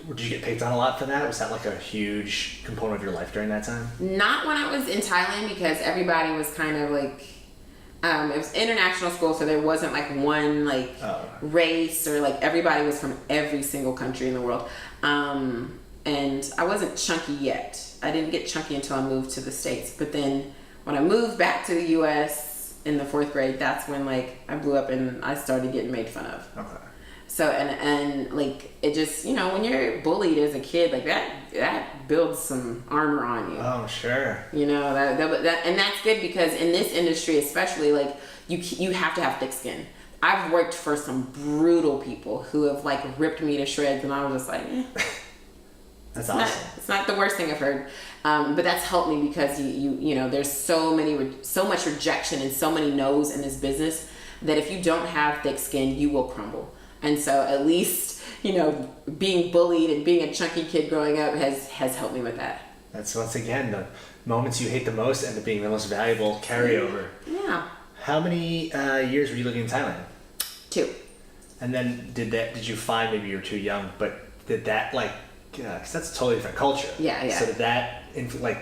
did you get picked on a lot for that? Was that like a huge component of your life during that time? Not when I was in Thailand, because everybody was kind of like, it was international school, so there wasn't like one like race, or like everybody was from every single country in the world. And I wasn't chunky yet. I didn't get chunky until I moved to the States. But then when I moved back to the U.S. in the 4th grade, that's when like I blew up and I started getting made fun of. Okay. So, and like, it just, you know, when you're bullied as a kid, like that builds some armor on you. Oh, sure. You know, that and that's good, because in this industry, especially, like, you have to have thick skin. I've worked for some brutal people who have like ripped me to shreds, and I was just like, That's awesome. It's not the worst thing I've heard. But that's helped me, because you know, there's so much rejection and so many no's in this business that if you don't have thick skin, you will crumble. And so at least, you know, being bullied and being a chunky kid growing up has helped me with that. That's, once again, the moments you hate the most end up being the most valuable carryover. Yeah. How many years were you living in Thailand? 2. And then did you find, maybe you were too young, but did that like, because that's a totally different culture. Yeah. So did that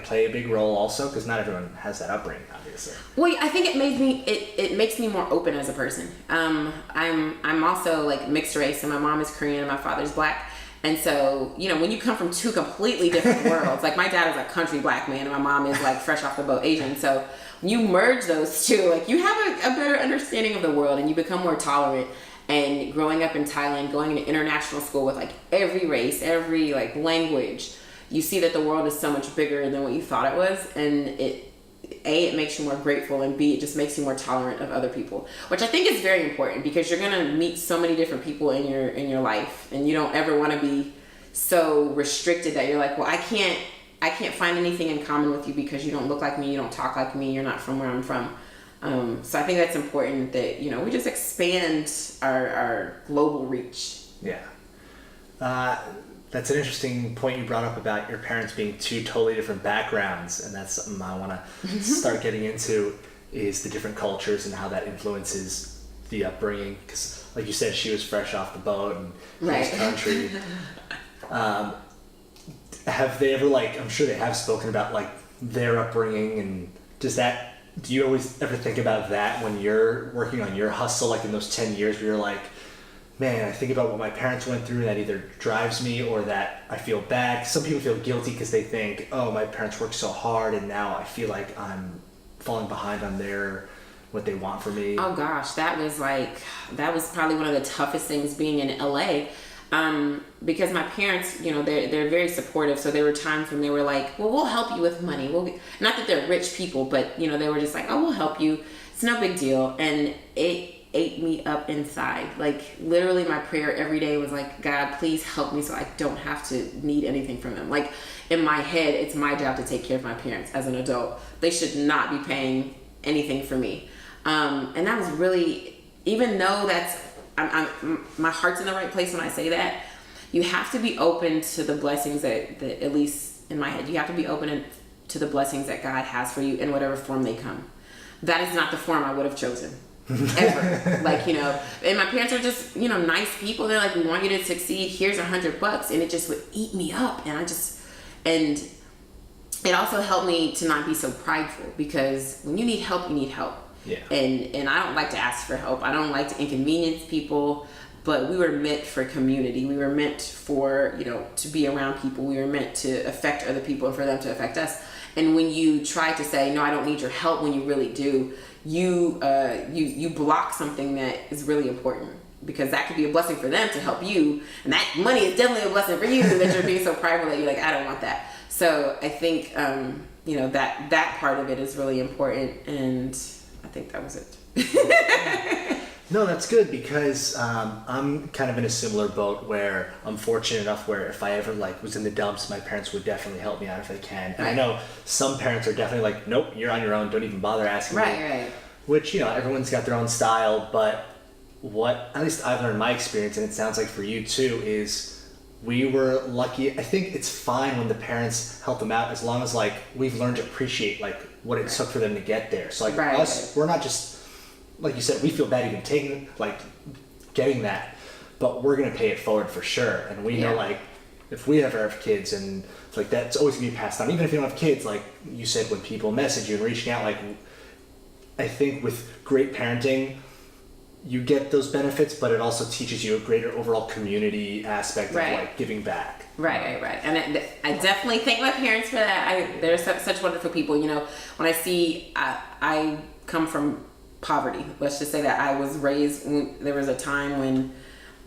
play a big role also? Because not everyone has that upbringing, obviously. Well, I think it makes me more open as a person. I'm also like mixed race, and my mom is Korean and my father's black. And so, you know, when you come from 2 completely different worlds, like my dad is a country black man and my mom is like fresh off the boat Asian. So when you merge those 2, like, you have a better understanding of the world and you become more tolerant. And growing up in Thailand, going to international school with like every race, every like language, you see that the world is so much bigger than what you thought it was. And it makes you more grateful, and B, it just makes you more tolerant of other people, which I think is very important, because you're gonna meet so many different people in your life, and you don't ever want to be so restricted that you're like, well, I can't find anything in common with you because you don't look like me, you don't talk like me, you're not from where I'm from. So I think that's important, that, you know, we just expand our global reach. Yeah. That's an interesting point you brought up about your parents being 2 totally different backgrounds, and that's something I want to start getting into, is the different cultures and how that influences the upbringing. Because, like you said, she was fresh off the boat and Right. cross country. Have they ever, like, I'm sure they have spoken about like their upbringing, and do you always ever think about that when you're working on your hustle, like in those 10 years where you're like, man, I think about what my parents went through, and that either drives me or that I feel bad. Some people feel guilty because they think, oh, my parents worked so hard and now I feel like I'm falling behind on what they want for me. Oh gosh, that was probably one of the toughest things being in LA. Because my parents, you know, they're very supportive. So there were times when they were like, well, we'll help you with money. Not that they're rich people, but, you know, they were just like, oh, we'll help you. It's no big deal. And it ate me up inside. Like, literally my prayer every day was like, God, please help me so I don't have to need anything from them. Like, in my head, it's my job to take care of my parents as an adult. They should not be paying anything for me. And that was really, even though my heart's in the right place when I say that, you have to be open to the blessings that at least in my head, you have to be open to the blessings that God has for you in whatever form they come. That is not the form I would have chosen. Ever. Like, you know, and my parents are just, you know, nice people. They're like, we want you to succeed. Here's $100. And it just would eat me up. And it also helped me to not be so prideful, because when you need help, you need help. Yeah. And I don't like to ask for help. I don't like to inconvenience people, but we were meant for community. We were meant for, you know, to be around people. We were meant to affect other people and for them to affect us. And when you try to say, no, I don't need your help, when you really do, you block something that is really important, because that could be a blessing for them to help you, and that money is definitely a blessing for you, that you're being so prideful that you're like, I don't want that. So I think you know, that part of it is really important, and I think that was it. No, that's good, because I'm kind of in a similar boat where I'm fortunate enough where if I ever like was in the dumps, my parents would definitely help me out if they can. And I know some parents are definitely like, nope, you're on your own, don't even bother asking me. Right. Which, you know, everyone's got their own style, but what at least I've learned in my experience, and it sounds like for you too, is we were lucky. I think it's fine when the parents help them out as long as like we've learned to appreciate like what it took for them to get there. So like us, we're not just, like you said, we feel bad even taking, like getting that, but we're going to pay it forward for sure. And we know like if we ever have kids and like that's always going to be passed on. Even if you don't have kids, like you said, when people message you and reaching out, like I think with great parenting, you get those benefits, but it also teaches you a greater overall community aspect of like giving back. Right. And I definitely thank my parents for that. They're such wonderful people. You know, when I see, I come from poverty. Let's just say that I was raised, there was a time when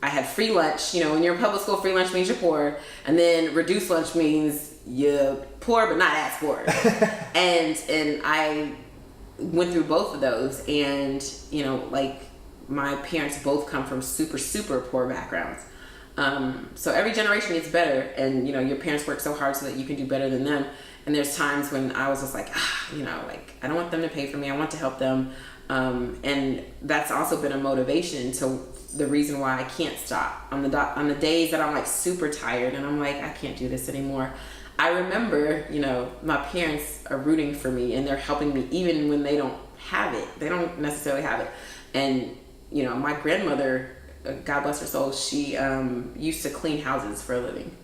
I had free lunch. You know, when you're in public school, free lunch means you're poor. And then reduced lunch means you're poor, but not as poor. and I went through both of those. And, you know, like, my parents both come from super, super poor backgrounds. So every generation gets better, and you know, your parents work so hard so that you can do better than them. And there's times when I was just like, you know, like I don't want them to pay for me. I want to help them. And that's also been a motivation to the reason why I can't stop on the days that I'm like super tired and I'm like, I can't do this anymore. I remember, you know, my parents are rooting for me and they're helping me even when they don't have it. They don't necessarily have it. And you know, my grandmother, God bless her soul, she used to clean houses for a living.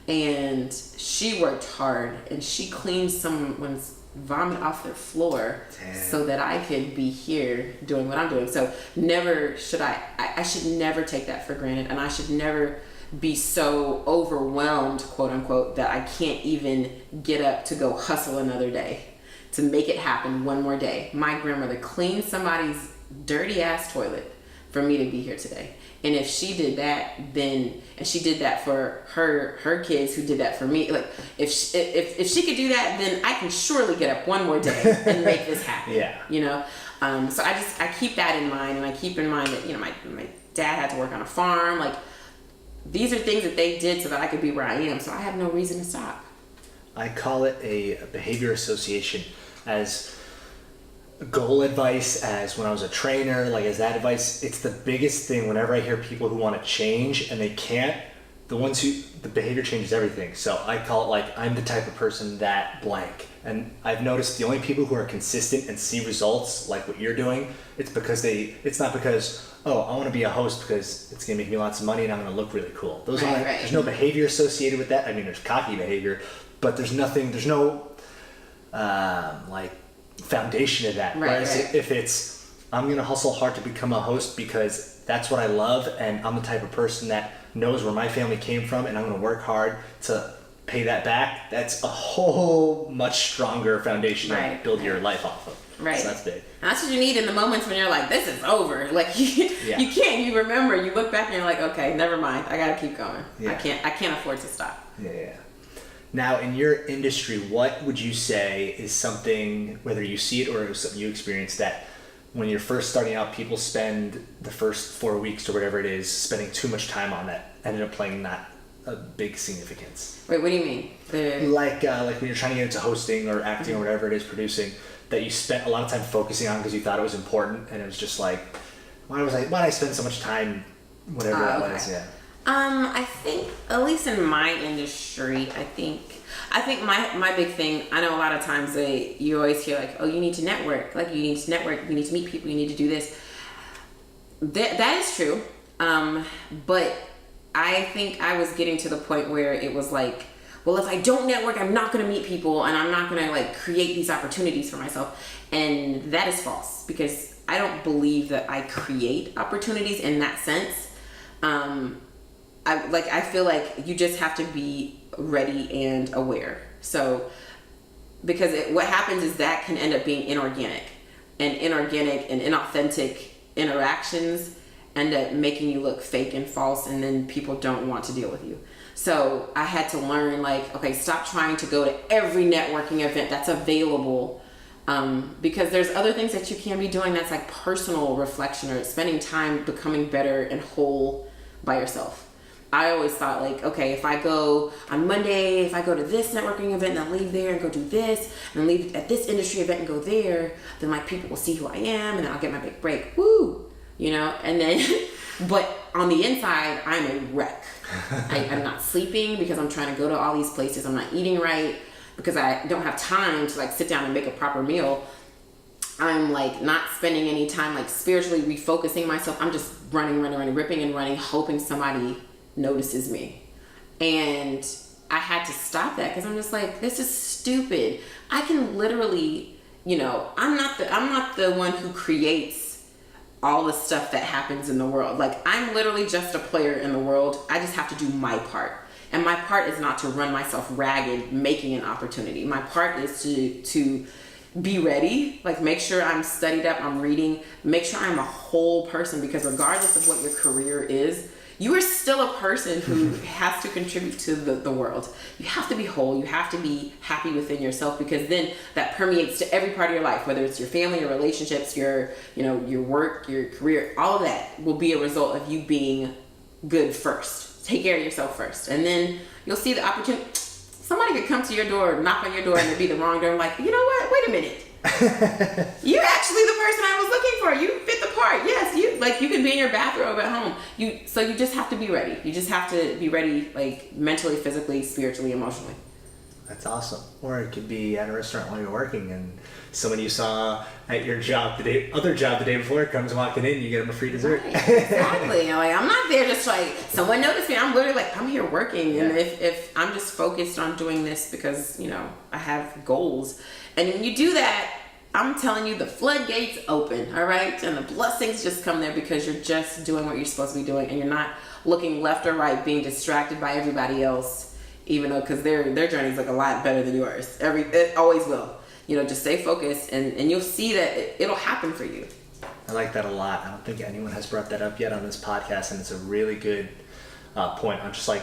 And she worked hard and she cleaned someone's vomit off their floor so that I could be here doing what I'm doing. So never should I should never take that for granted, and I should never be so overwhelmed, quote unquote, that I can't even get up to go hustle another day, to make it happen one more day. My grandmother cleaned somebody's dirty ass toilet for me to be here today. And if she did that, then, and she did that for her kids who did that for me, like if she could do that, then I can surely get up one more day and make this happen. You know? So I keep that in mind, and I keep in mind that, you know, my dad had to work on a farm. Like, these are things that they did so that I could be where I am. So I have no reason to stop. I call it a behavior association, as goal advice, as when I was a trainer, like as that advice. It's the biggest thing whenever I hear people who want to change and they can't, the behavior changes everything. So I call it like, I'm the type of person that blank. And I've noticed the only people who are consistent and see results like what you're doing, it's not because, oh, I want to be a host because it's going to make me lots of money and I'm going to look really cool. There's no behavior associated with that. I mean, there's cocky behavior, but there's no like foundation of that. Whereas if it's, I'm going to hustle hard to become a host because that's what I love, and I'm the type of person that knows where my family came from, and I'm going to work hard to pay that back, that's a whole much stronger foundation to build your life off of. So that's big. And that's what you need in the moments when you're like, this is over. Like you remember, you look back and you're like, okay, never mind. I got to keep going. I can't afford to stop. Now, in your industry, what would you say is something, whether you see it or it was something you experienced, that when you're first starting out, people spend the first 4 weeks or whatever it is spending too much time on that, ended up playing not a big significance? Wait, what do you mean? Like when you're trying to get into hosting or acting or whatever it is, producing, that you spent a lot of time focusing on because you thought it was important, and it was just like, why did I spend so much time, whatever that was? I think, at least in my industry, I think my big thing, I know a lot of times you always hear like, oh, you need to network, you need to meet people, you need to do this. That is true. But I think I was getting to the point where it was like, well, if I don't network, I'm not going to meet people, and I'm not going to like create these opportunities for myself. And that is false, because I don't believe that I create opportunities in that sense. I feel like you just have to be ready and aware. So, because what happens is that can end up being inorganic and inauthentic interactions end up making you look fake and false, and then people don't want to deal with you. So I had to learn, like, okay, stop trying to go to every networking event that's available, because there's other things that you can be doing that's like personal reflection or spending time becoming better and whole by yourself. I always thought like, okay, if I go on Monday, if I go to this networking event and then leave there and go do this, and leave at this industry event and go there, then my people will see who I am and then I'll get my big break. Woo! you know, and then, but on the inside, I'm a wreck. I'm not sleeping because I'm trying to go to all these places. I'm not eating right because I don't have time to like sit down and make a proper meal. I'm like not spending any time like spiritually refocusing myself. I'm just running, ripping and running, hoping somebody notices me. And I had to stop that because I'm just like, this is stupid. I can literally, you know, I'm not the one who creates all the stuff that happens in the world. Like, I'm literally just a player in the world. I just have to do my part. And my part is not to run myself ragged making an opportunity. My part is to be ready, like make sure I'm studied up, I'm reading, make sure I'm a whole person, because regardless of what your career is, you are still a person who has to contribute to the world. You have to be whole. You have to be happy within yourself, because then that permeates to every part of your life, whether it's your family, your relationships, your work, your career. All of that will be a result of you being good first. Take care of yourself first. And then you'll see the opportunity. Somebody could come to your door, knock on your door, and it'd be the wrong door. I'm like, you know what? Wait a minute. You're actually the person I was looking for. You fit the part. Yes, you could be in your bathrobe at home. So you just have to be ready. You just have to be ready, like mentally, physically, spiritually, emotionally. That's awesome. Or it could be at a restaurant while you're working, and someone you saw at your job the day before comes walking in, you get them a free dessert. Right, exactly. Like, I'm not there just like someone noticed me. I'm literally like, I'm here working, and if I'm just focused on doing this because I have goals, and when you do that, I'm telling you, the floodgates open. All right, and the blessings just come there because you're just doing what you're supposed to be doing, and you're not looking left or right, being distracted by everybody else. Even though, because their journeys look a lot better than yours. It always will. Just stay focused, and you'll see that it'll happen for you. I like that a lot. I don't think anyone has brought that up yet on this podcast, and it's a really good point. I'm just like,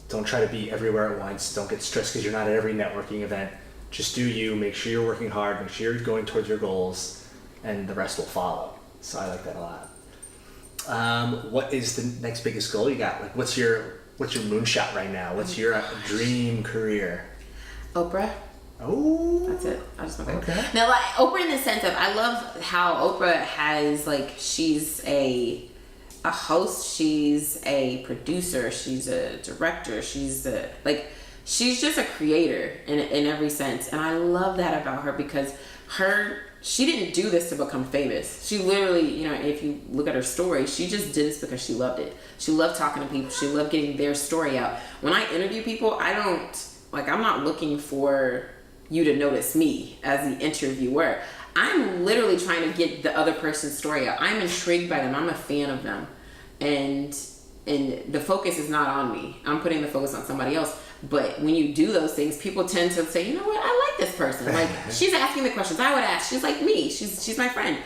don't try to be everywhere at once. Don't get stressed because you're not at every networking event. Just do you. Make sure you're working hard. Make sure you're going towards your goals, and the rest will follow. So I like that a lot. What is the next biggest goal you got? Like, what's your moonshot right now? What's your dream career? Oprah. Oh, that's it. I just want to. Okay. Now, like Oprah, in the sense of, I love how Oprah has, like, she's a host, she's a producer, she's a director, she's just a creator in every sense, and I love that about her, because she didn't do this to become famous. She literally, if you look at her story, she just did this because she loved it. She loved talking to people. She loved getting their story out. When I interview people, I'm not looking for you to notice me as the interviewer. I'm literally trying to get the other person's story out. I'm intrigued by them. I'm a fan of them. And the focus is not on me. I'm putting the focus on somebody else. But when you do those things, people tend to say, you know what, I like this person. Like, she's asking the questions I would ask. She's like me. She's my friend.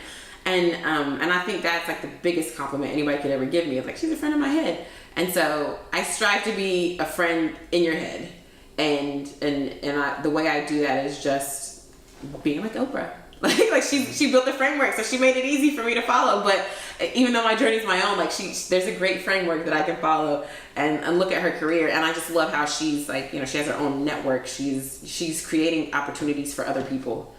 And I think that's like the biggest compliment anybody could ever give me. It's like, she's a friend in my head. And so I strive to be a friend in your head. And the way I do that is just being like Oprah. Like she built the framework, so she made it easy for me to follow. But even though my journey is my own, like there's a great framework that I can follow and look at her career. And I just love how she's like, she has her own network. She's creating opportunities for other people.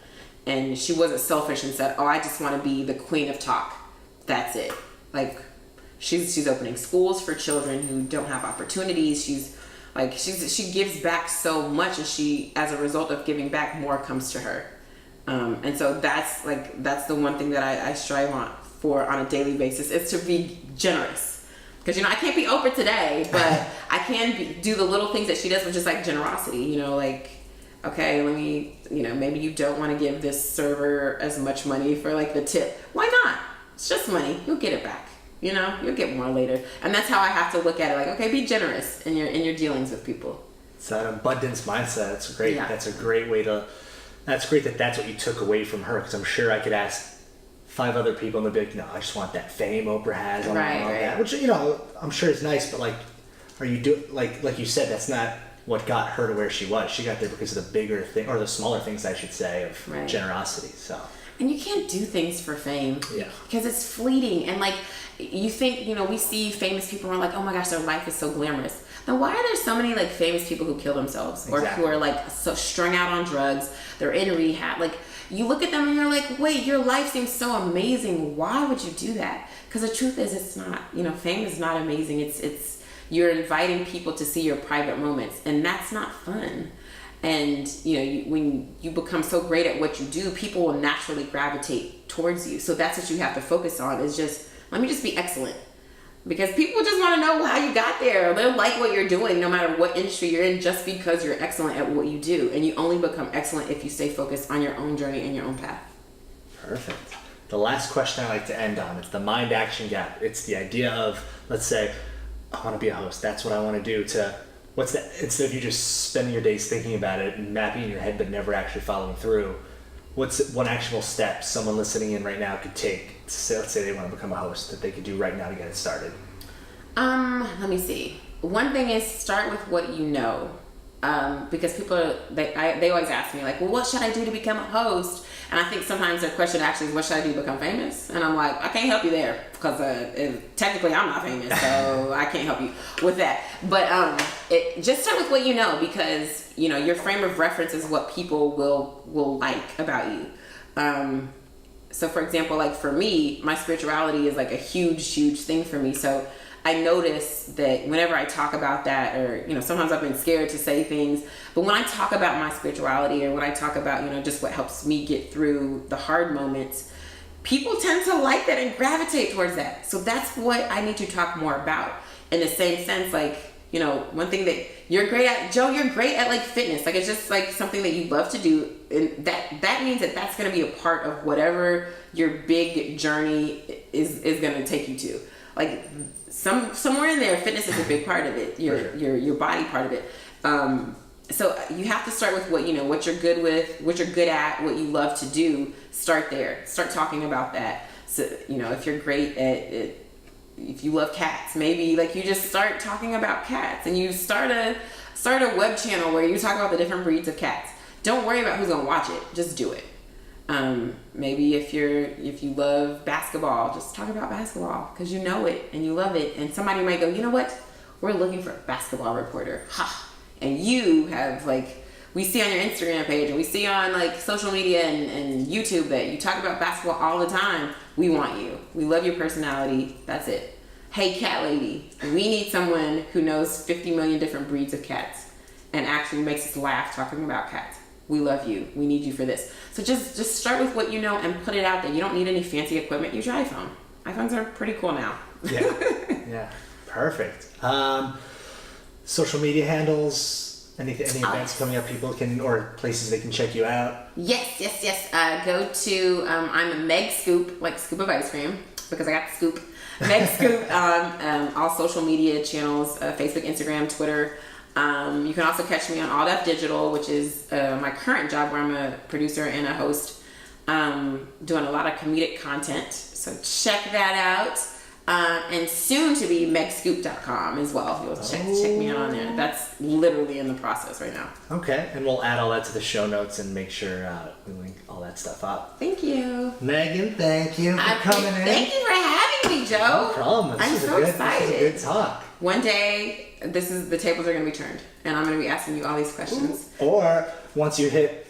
And she wasn't selfish and said, oh, I just want to be the queen of talk. That's it. Like, she's opening schools for children who don't have opportunities. She gives back so much, and as a result of giving back, more comes to her. And so that's the one thing that I strive for on a daily basis, is to be generous. Because, I can't be Oprah today, but I can do the little things that she does, which is like generosity, okay, let me, maybe you don't want to give this server as much money for like the tip. Why not? It's just money. You'll get it back. You'll get more later. And that's how I have to look at it. Like, okay, be generous in your dealings with people. It's that abundance mindset. That's great. Yeah. That's a great way to, that's great that's what you took away from her. Because I'm sure I could ask 5 other people and they'd be like, no, I just want that fame Oprah has. Right. That. Which, I'm sure is nice, but like, are you like you said, that's not what got her to where she was. She got there because of the bigger thing, or the smaller things, I should say, of generosity. So. And you can't do things for fame. Yeah. Because it's fleeting. And like, you think, we see famous people and we're like, oh my gosh, their life is so glamorous. then why are there so many like famous people who kill themselves or who are like so strung out on drugs? They're in rehab. Like you look at them and you're like, wait, your life seems so amazing. Why would you do that? Because the truth is, it's not. You know, fame is not amazing. It's you're inviting people to see your private moments, and that's not fun. And you know, when you become so great at what you do, people will naturally gravitate towards you. So that's what you have to focus on, is just, let me just be excellent. Because people just want to know how you got there. They'll like what you're doing no matter what industry you're in, just because you're excellent at what you do. And you only become excellent if you stay focused on your own journey and your own path. Perfect. The last question I like to end on, it's the mind action gap. It's the idea of, let's say, I want to be a host. That's what I want to do. What's that? Instead of you just spending your days thinking about it and mapping in your head but never actually following through, what's one actionable step someone listening in right now could take? Let's say they want to become a host, that they could do right now to get it started. Let me see. One thing is, start with what you know. Because people they always ask me like, well, what should I do to become a host? And I think sometimes their question actually is, what should I do to become famous? And I'm like, I can't help you there, because technically I'm not famous, so I can't help you with that. But just start with what you know, because you know your frame of reference is what people will like about you. So for example, like for me, my spirituality is like a huge thing for me. So I notice that whenever I talk about that, or, you know, sometimes I've been scared to say things, but when I talk about my spirituality, or when I talk about, you know, just what helps me get through the hard moments, people tend to like that and gravitate towards that. So that's what I need to talk more about. In the same sense, like, you know, one thing that you're great at, Joe, you're great at like fitness. Like, it's just like something that you love to do. And that means that that's going to be a part of whatever your big journey is going to take you to. Like, somewhere in there, fitness is a big part of it. Your body part of it. So you have to start with what you know, what you're good with, what you're good at, what you love to do. Start there. Start talking about that. So, you know, if you're great at it, if you love cats, maybe like you just start talking about cats, and you start a web channel where you talk about the different breeds of cats. Don't worry about who's gonna watch it. Just do it. Maybe if you love basketball, just talk about basketball because you know it and you love it. And somebody might go, you know what? We're looking for a basketball reporter. Ha! And you have like, we see on your Instagram page and we see on like social media and YouTube that you talk about basketball all the time. We want you. We love your personality. That's it. Hey, cat lady, we need someone who knows 50 million different breeds of cats and actually makes us laugh talking about cats. We love you. We need you for this. So just start with what you know and put it out there. You don't need any fancy equipment. Use your iPhone. iPhones are pretty cool now. Yeah. Perfect. Social media handles, any events coming up people can, or places they can check you out? Yes. Go to, I'm Meg Scoop, like scoop of ice cream, because I got the scoop. Meg Scoop on all social media channels, Facebook, Instagram, Twitter. You can also catch me on All That Digital, which is my current job, where I'm a producer and a host, doing a lot of comedic content. So check that out. And soon to be megscoop.com as well. You'll check me out on there. That's literally in the process right now. Okay, and we'll add all that to the show notes and make sure we link all that stuff up. Thank you. Megan, thank you for coming in. Thank you for having me, Joe. No problem. I'm so excited. This is a good talk. One day, the tables are going to be turned, and I'm going to be asking you all these questions. Or once you hit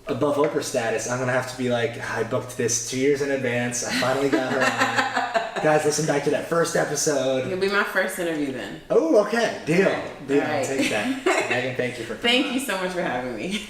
above Oprah status, I'm going to have to be like, I booked this 2 years in advance. I finally got her on. Guys, listen back to that first episode. You'll be my first interview then. Oh, okay. Deal. All right. I'll take that. Megan, thank you for coming Thank on. you so much for having me.